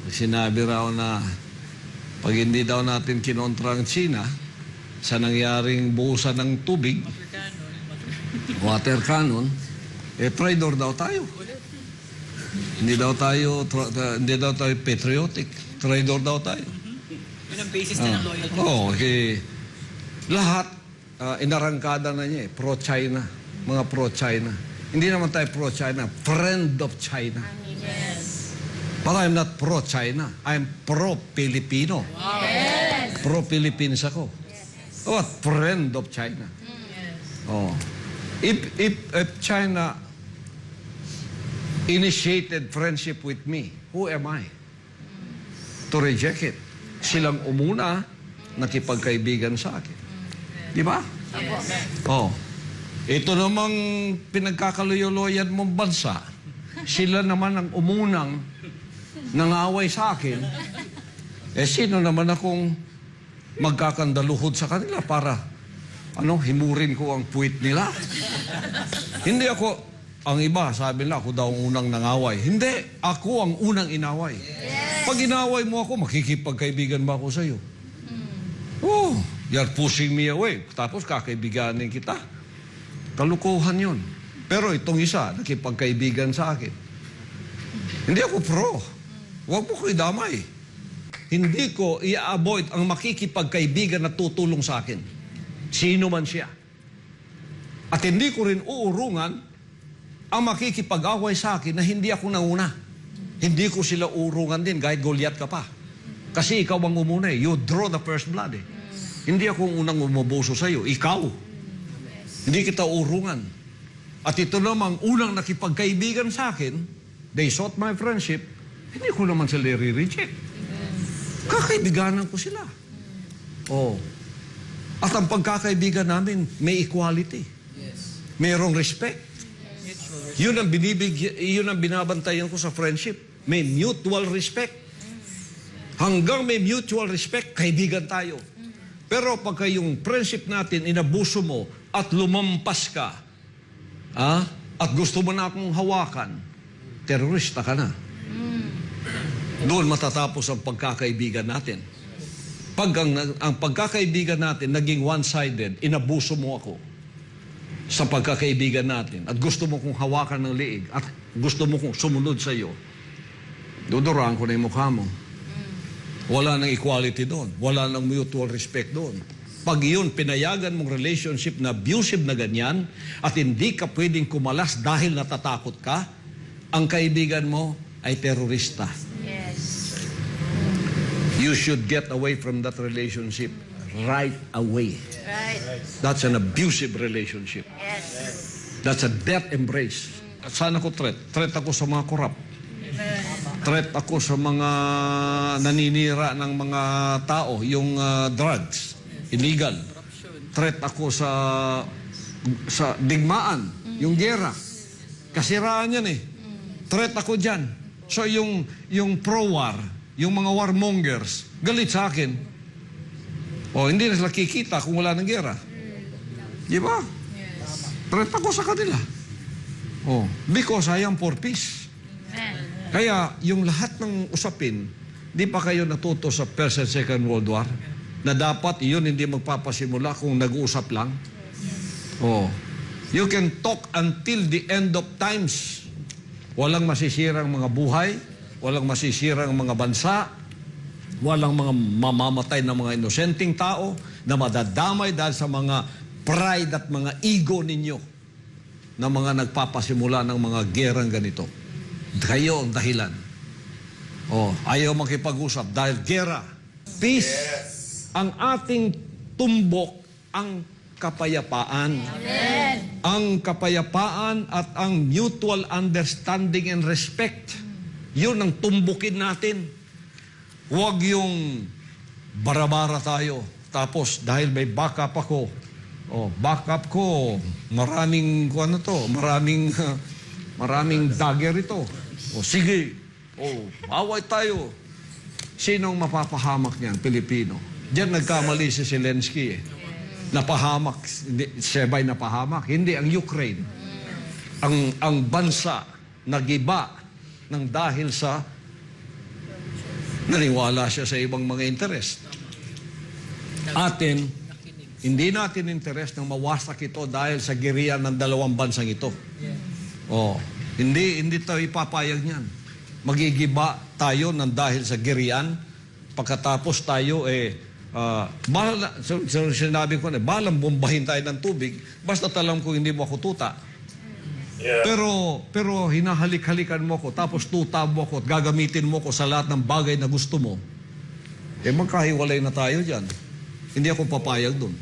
Sinabi raw na pag hindi daw natin kinontra ang China sa nangyaring buhusan ng tubig, water cannon, traitor daw tayo. Hindi daw tayo patriotic. Traitor daw tayo. Yun ang basis na ng loyalty. Lahat inarangkada na niya pro-China. Mga pro-China. Hindi naman tayo pro-China. Friend of China. Yes. But I'm not pro-China. I'm pro-Filipino. Wow. Yes. Pro-Philippines ako. Yes. Oh, friend of China. Yes. Oh. If China initiated friendship with me, who am I to reject it? Silang umuna nakipagkaibigan sa akin. Di ba? Yes. Oh. Ito namang pinagkakaluyo-loyan mong bansa, sila naman ang umunang nangaway sa akin. Sino naman akong magkakandaluhod sa kanila para himurin ko ang puwit nila? Hindi ako, ang iba, sabi nila, ako daw ang unang nangaway. Hindi, ako ang unang inaway. Yes. Pag inaway mo ako, makikipagkaibigan ba ako sa'yo? Oh, you're pushing me away. Tapos kakaibiganin kita. Kalukuhan yun. Pero itong isa, nakipagkaibigan sa akin. Hindi ako pro. Huwag mo ko idamay. Hindi ko i-avoid ang makikipagkaibigan na tutulong sa akin. Sino man siya. At hindi ko rin uurungan ang makikipag-away sa akin na hindi ako nauna. Hindi ko sila urungan din kahit Goliath ka pa. Kasi ikaw ang umuna eh. You draw the first blood eh. Hindi ako unang umubuso sa'yo. Ikaw. Hindi kita urungan. At ito namang unang nakipagkaibigan sa akin, they sought my friendship, hindi ko naman sila i-reject. Kakaibiganan ko sila. Oh. At ang pagkakaibigan namin, may equality. Yes. Mayroong respect. Yun ang binabantayan ko sa friendship. May mutual respect. Hanggang may mutual respect, kaibigan tayo. Pero pagka yung friendship natin, inabuso mo at lumampas ka, at gusto mo na akong hawakan, terorista ka na. Doon matatapos ang pagkakaibigan natin. Pag ang pagkakaibigan natin naging one-sided, inabuso mo ako sa pagkakaibigan natin at gusto mo kong hawakan ng liig at gusto mo kong sumunod sa iyo, duduraan ko na yung mukha mo. Wala nang equality doon. Wala nang mutual respect doon. Pag iyon, pinayagan mong relationship na abusive na ganyan at hindi ka pwedeng kumalas dahil natatakot ka, ang kaibigan mo ay terorista. Yes. You should get away from that relationship right away. Right. That's an abusive relationship. Yes. That's a death embrace. At saan ako threat? Threat ako sa mga corrupt. Threat ako sa mga naninira ng mga tao, yung drugs, illegal. Threat ako sa digmaan, yung gera. Kasiraan yan eh. Threat ako dyan. So yung pro-war, yung mga warmongers, galit sa akin. O hindi na sila kikita kung wala ng gera. Di ba? Threat ako sa kanila. Oh, because I am for peace. Amen. Kaya yung lahat ng usapin, di pa kayo natuto sa First and Second World War na dapat iyon hindi magpapasimula kung nag-uusap lang? Oh. You can talk until the end of times. Walang masisirang mga buhay, walang masisirang mga bansa, walang mga mamamatay na mga inosenteng tao na madadamay dahil sa mga pride at mga ego ninyo na mga nagpapasimula ng mga gerang ganito. Kayo ang dahilan. Oh, ayaw makipag-usap dahil gera. Peace. Yes. Ang ating tumbok ang kapayapaan. Amen. Ang kapayapaan at ang mutual understanding and respect. Yun ang tumbukin natin. Huwag yung barabara tayo. Tapos dahil may backup ako, backup ko, maraming dagger ito. Sige, away tayo. Sinong mapapahamak niyan? Pilipino. Diyan nagkamali si Zelensky eh. Napahamak, siya ba'y napahamak? Hindi, ang Ukraine. Ang bansa nagiba ng dahil sa Naniwala siya sa ibang mga interest. Atin, hindi natin interest na mawasak ito dahil sa girian ng dalawang bansang ito. Oh, hindi tayo ipapayag niyan. Magigiba tayo ng dahil sa girian, pagkatapos tayo sinabi ko na, balang bombahin tayo ng tubig, basta talam ko hindi mo ako tuta. Pero hinahalik-halikan mo ko, tapos tuta mo ko at gagamitin mo ko sa lahat ng bagay na gusto mo. Magkahiwalay na tayo dyan. Hindi ako papayag dun.